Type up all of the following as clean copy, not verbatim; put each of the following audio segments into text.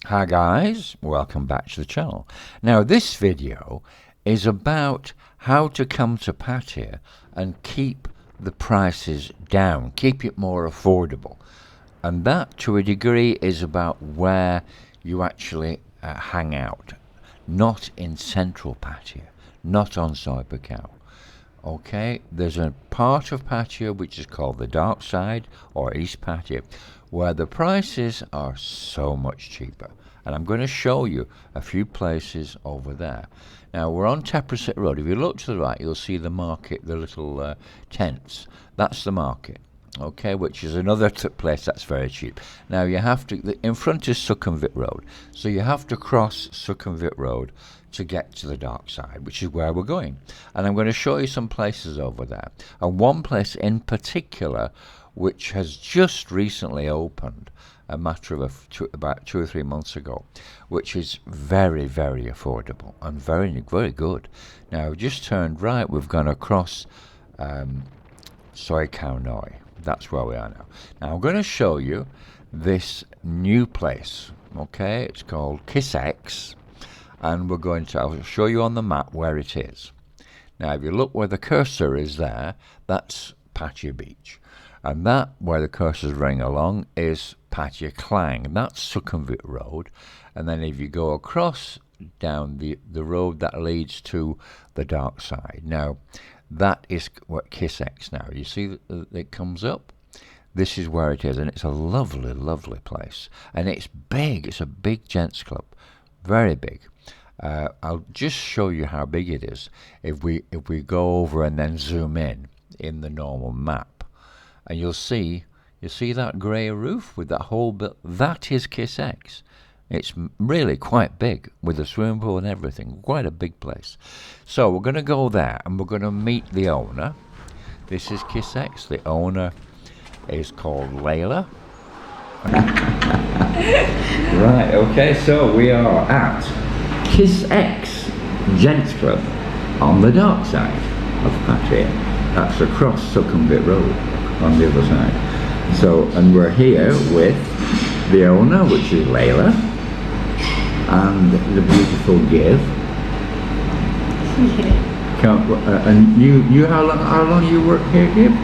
Hi guys, welcome back to the channel. Now this video is about how to come to Pattaya and keep the prices down, keep it more affordable. And that to a degree is about where you actually hang out, not in central Pattaya, not on Soi Buakhao. Okay, there's a part of Pattaya which is called the dark side or East Pattaya, where the prices are so much cheaper. And I'm going to show you a few places over there. Now we're on Teprasit Road. If you look to the right, you'll see the market, the little tents. That's the market, okay, which is another place that's very cheap. Now you have to, in front is Sukhumvit Road, so you have to cross Sukhumvit Road to get to the dark side, which is where we're going. And I'm going to show you some places over there. And one place in particular, which has just recently opened, a matter of about 2 or 3 months ago, which is very, very affordable and very, very good. Now, we've just turned right, we've gone across Soi Khao Noi. That's where we are now. Now, I'm going to show you this new place, okay? It's called Kiss X, and we're going to, I'll show you on the map where it is. Now, if you look where the cursor is there, that's Pattaya Beach. And that, where the cursor's running along, is Pattaya Klang. That's Sukhumvit Road. And then if you go across down the road that leads to the dark side. Now, that is what Kiss X now. You see it comes up? This is where it is, and it's a lovely, lovely place. And it's big. It's a big gents club. Very big. I'll just show you how big it is if we go over and then zoom in the normal map. And you see that grey roof with that whole bit? That is Kiss X. It's really quite big with a swimming pool and everything. Quite a big place. So we're going to go there and we're going to meet the owner. This is Kiss X. The owner is called Layla. Right, okay, so we are at Kiss X Gents Club on the dark side of Pattaya. That's across Sukhumvit Road on the other side. So, and we're here with the owner, which is Layla, and the beautiful Give. And you how long you work here, Give?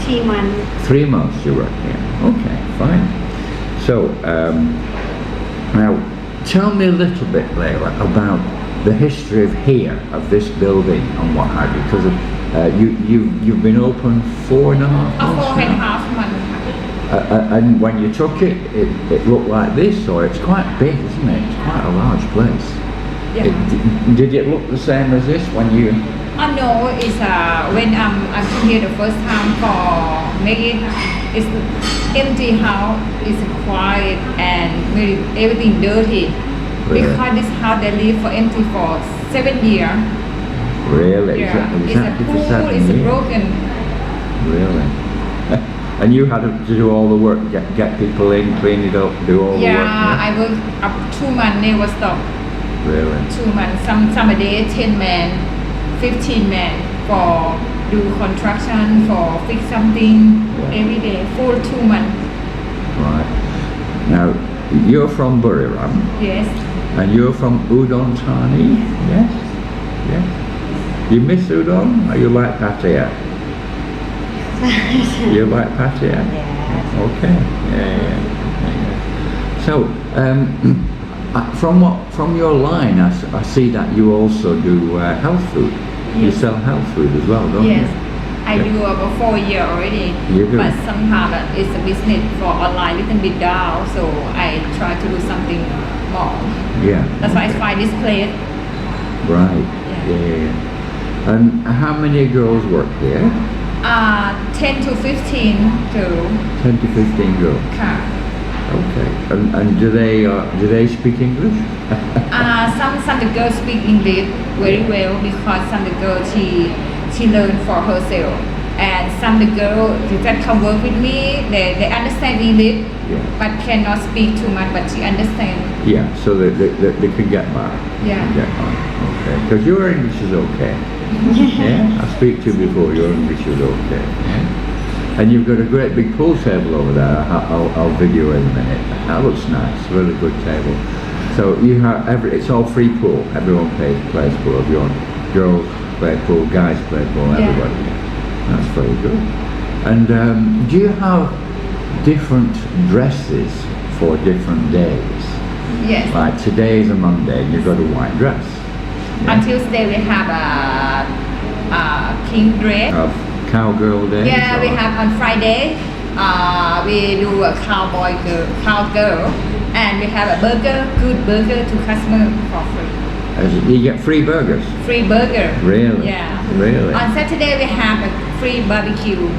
3 months. 3 months you work here. Okay, fine. So, now tell me a little bit, Layla, about the history of here, of this building and what have you, because you've been open 4.5 months. 4.5 months. And when you took it looked like this, or it's quite big, isn't it? It's quite a large place. Yeah. Did it look the same as this when you? No, it's when I'm here the first time for making it's empty house. It's quiet and everything dirty. Really? Because this house they live for empty for 7 years. Really? Yeah. It was It's a empty for pool. 7 It's years? broken. Really? And you had to do all the work, get people in, clean it up, do all the work? Yeah, I work up 2 months, never stop. Really? 2 months. Some a day 10 men, 15 men for do construction, for fix something every day, full 2 months. Right. Now, you're from Buriram. Yes. And you're from Udon Thani? Yes? Yes. You miss Udon, or you like Pattaya? You like Pattaya? Yes. Okay. Yeah. So, from your line, I see that you also do health food. Yes. You sell health food as well, don't Yes. you? I do about 4 years already. You do? But somehow it's a business for online little bit down, so I try to do something more. Yeah. That's why I find this place. Right. Yeah. And how many girls work here? 10 to 15 to 10 to 15 girls. car. Okay. And do they speak English? Some the girls speak English very well because some the girl she learned for herself, and some the girl that come work with me they understand English, but cannot speak too much, but she understand. Yeah, so they can get by. Yeah. Get by. Okay. Because your English is okay. Yeah. I speak to you before. Your English is okay. Yeah. And you've got a great big pool table over there. I'll video in a minute. That looks nice, really good table. So you have it's all free pool. Everyone plays pool. If you want girls play pool, guys play pool, everybody. That's very good. And do you have different dresses for different days? Yes. Like today is a Monday, and you've got a white dress. On Tuesday we have a pink dress. Cowgirl day. Yeah, we have on Friday. We do a cowgirl, and we have a good burger to customer for free. You get free burgers. Free burger. Really? Yeah. Really? On Saturday we have a free barbecue.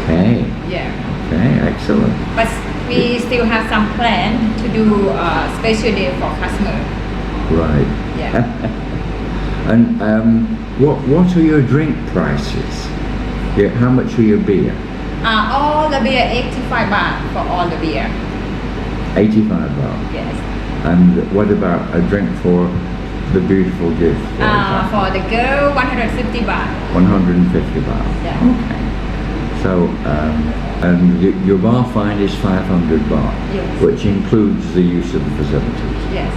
Okay. Yeah. Okay, excellent. But we still have some plan to do a special day for customer. Right. Yeah. And what are your drink prices? Yeah, how much are your beer? All the beer 85 baht for all the beer. 85 baht. Yes. And what about a drink for the beautiful gift? For the girl 150 baht. 150 baht. Yeah. Okay. So, and your bar fine is 500 baht, Yes. which includes the use of the facilities. Yes.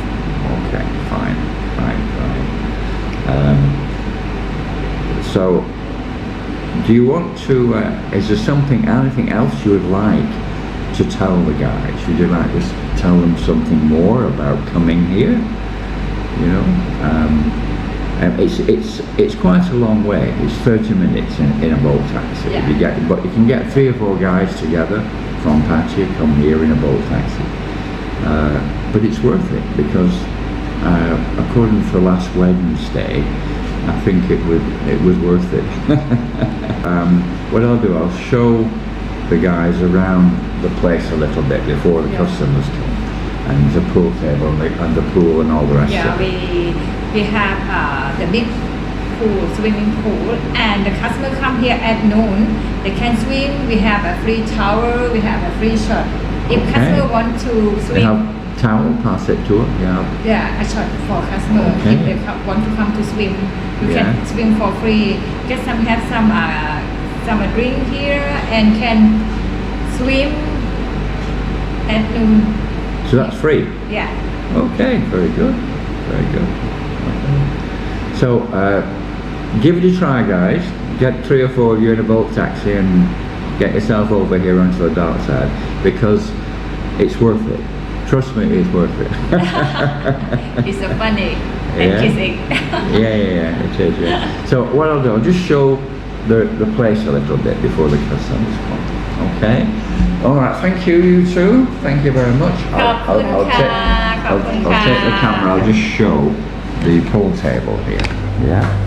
Okay, fine. So, do you want to, is there anything else you would like to tell the guys? Would you like to tell them something more about coming here? You know, it's quite a long way. It's 30 minutes in a boat taxi. Yeah. But you can get 3 or 4 guys together from Pattaya, come here in a boat taxi. But it's worth it because, according to last Wednesday, I think it was worth it. What I'll do, I'll show the guys around the place a little bit before the customers come, and the pool table and the pool and all the rest of it. We have the big pool, swimming pool, and the customer come here at noon. They can swim. We have a free towel. We have a free shot. If customer want to swim. They have towel, pass it to them. Yeah, a shot for customer. Okay. If they want to come to swim, you can swim for free. Just have some drink here and can swim at noon. So that's free? Yeah. Okay, very good. Very good. Okay. So, give it a try, guys. Get 3 or 4 of you in a boat taxi and get yourself over here onto the dark side, because it's worth it. Trust me, it's worth it. It's so funny. Yeah? Kissing. Yeah, it is, yeah. So what I'll do, I'll just show the place a little bit before the customers come. Okay? Alright, thank you, you two. Thank you very much. I'll take the camera, I'll just show the pool table here. Yeah.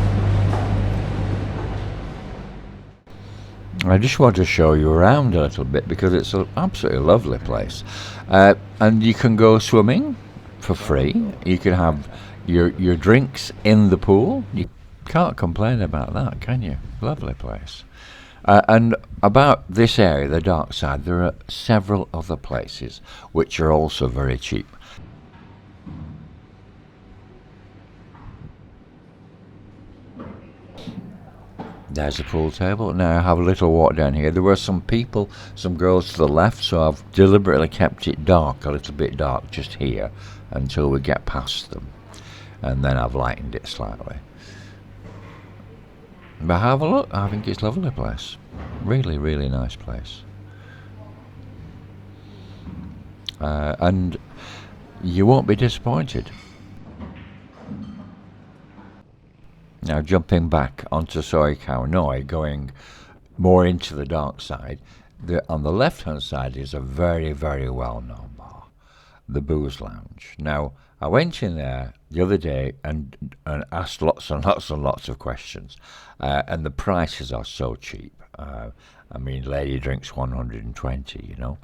I just want to show you around a little bit because it's an absolutely lovely place. And you can go swimming for free. You can have your drinks in the pool. You can't complain about that, can you? Lovely place. And about this area, the dark side, there are several other places which are also very cheap. There's a pool table. Now I have a little walk down here. There were some people, some girls to the left, so I've deliberately kept it dark, a little bit dark just here, until we get past them. And then I've lightened it slightly. But have a look. I think it's a lovely place. Really, really nice place. And you won't be disappointed. Now jumping back onto Soi Khao Noi, going more into the dark side, on the left hand side is a very, very well known bar, the Booze Lounge. Now I went in there the other day and asked lots and lots and lots of questions, and the prices are so cheap. I mean, lady drinks 120, you know.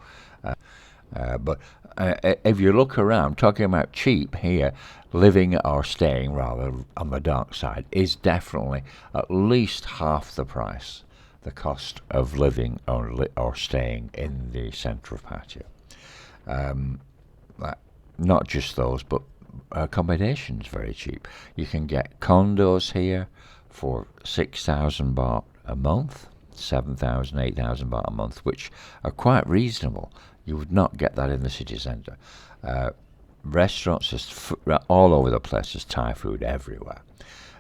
But if you look around, talking about cheap here, living or staying rather on the dark side is definitely at least half the price, the cost of living or staying in the centre of Pattaya. Not just those, but accommodation's very cheap. You can get condos here for 6,000 baht a month, 7,000, 8,000 baht a month, which are quite reasonable. You would not get that in the city centre. Restaurants just all over the place. There's Thai food everywhere.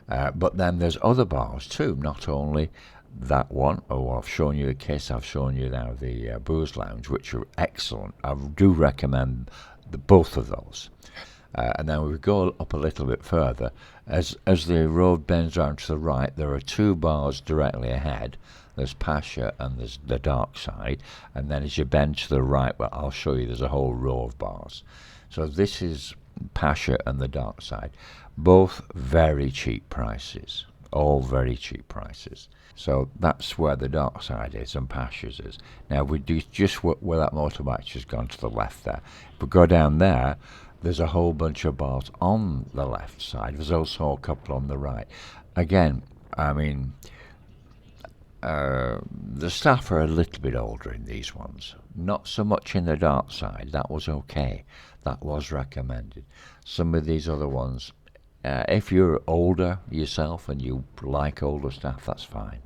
But then there's other bars too, not only that one. Oh, I've shown you the Kiss, I've shown you now the Booze Lounge, which are excellent. I do recommend both of those. And then we go up a little bit further. As the road bends around to the right, there are two bars directly ahead. There's Pattaya and there's the Dark Side. And then as you bend to the right, well, I'll show you, there's a whole row of bars. So this is Pattaya and the Dark Side. Both very cheap prices. All very cheap prices. So that's where the Dark Side is and Pattaya's is. Now we do just where that motorbike has gone to the left there. If we go down there, there's a whole bunch of bars on the left side. There's also a couple on the right. Again, I mean, the staff are a little bit older in these ones. Not so much in the Dark Side. That was okay. That was recommended. Some of these other ones, if you're older yourself and you like older staff, that's fine.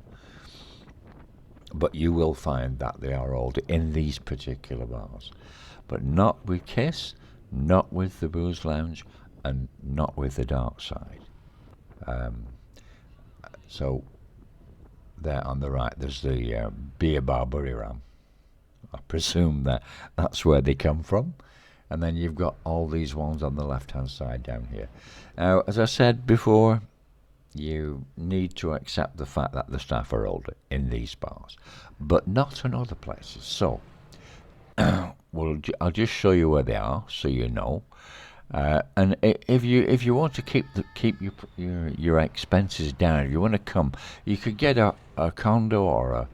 But you will find that they are older in these particular bars. But not with Kiss, not with the Booze Lounge, and not with the Dark Side. So there on the right, there's the beer bar Buriram. I presume that's where they come from. And then you've got all these ones on the left-hand side down here. Now, as I said before, you need to accept the fact that the staff are older in these bars, but not in other places. So, I'll just show you where they are, so you know. And if you want to keep your expenses down, if you want to come, you could get a condo or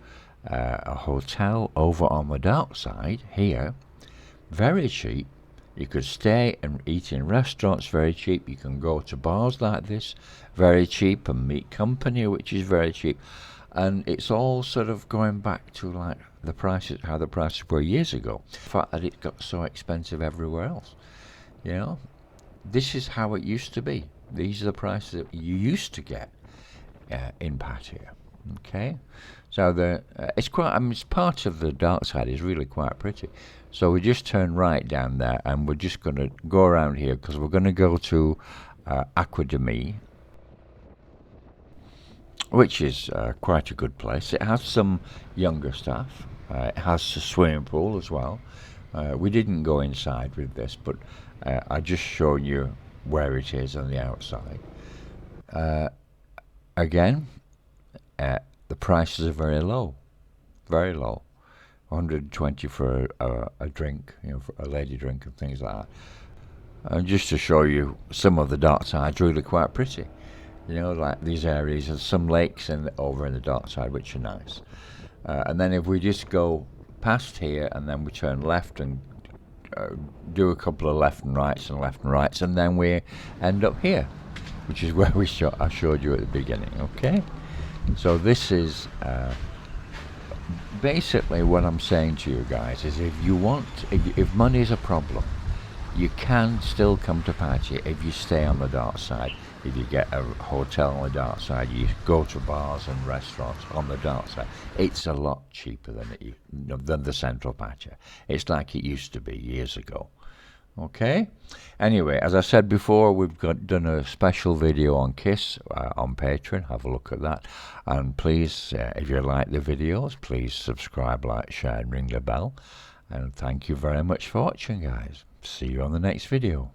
a hotel over on the Dark Side here, very cheap. You could stay and eat in restaurants, very cheap. You can go to bars like this, very cheap, and meet company, which is very cheap. And it's all sort of going back to like the prices, how the prices were years ago. The fact that it got so expensive everywhere else. You know, this is how it used to be. These are the prices that you used to get in Pattaya. Okay, so it's quite. I mean, it's part of the Dark Side is really quite pretty. So we just turn right down there, and we're just going to go around here because we're going to go to Academy, which is quite a good place. It has some younger staff. It has a swimming pool as well. We didn't go inside with this, but I just show you where it is on the outside. Again, the prices are very low, very low. 120 for a drink, you know, for a lady drink and things like that. And just to show you, some of the Dark Side's really quite pretty. You know, like these areas, there's some lakes over in the Dark Side which are nice. And then if we just go past here and then we turn left and do a couple of left and rights, and then we end up here, which is where I showed you at the beginning. Okay, so this is basically what I'm saying to you guys is if money is a problem, you can still come to Pattaya if you stay on the Dark Side. If you get a hotel on the Dark Side, you go to bars and restaurants on the Dark Side. It's a lot cheaper than the central Pattaya. It's like it used to be years ago. Okay. Anyway, as I said before, we've done a special video on Kiss on Patreon. Have a look at that. And please, if you like the videos, please subscribe, like, share, and ring the bell. And thank you very much for watching, guys. See you on the next video.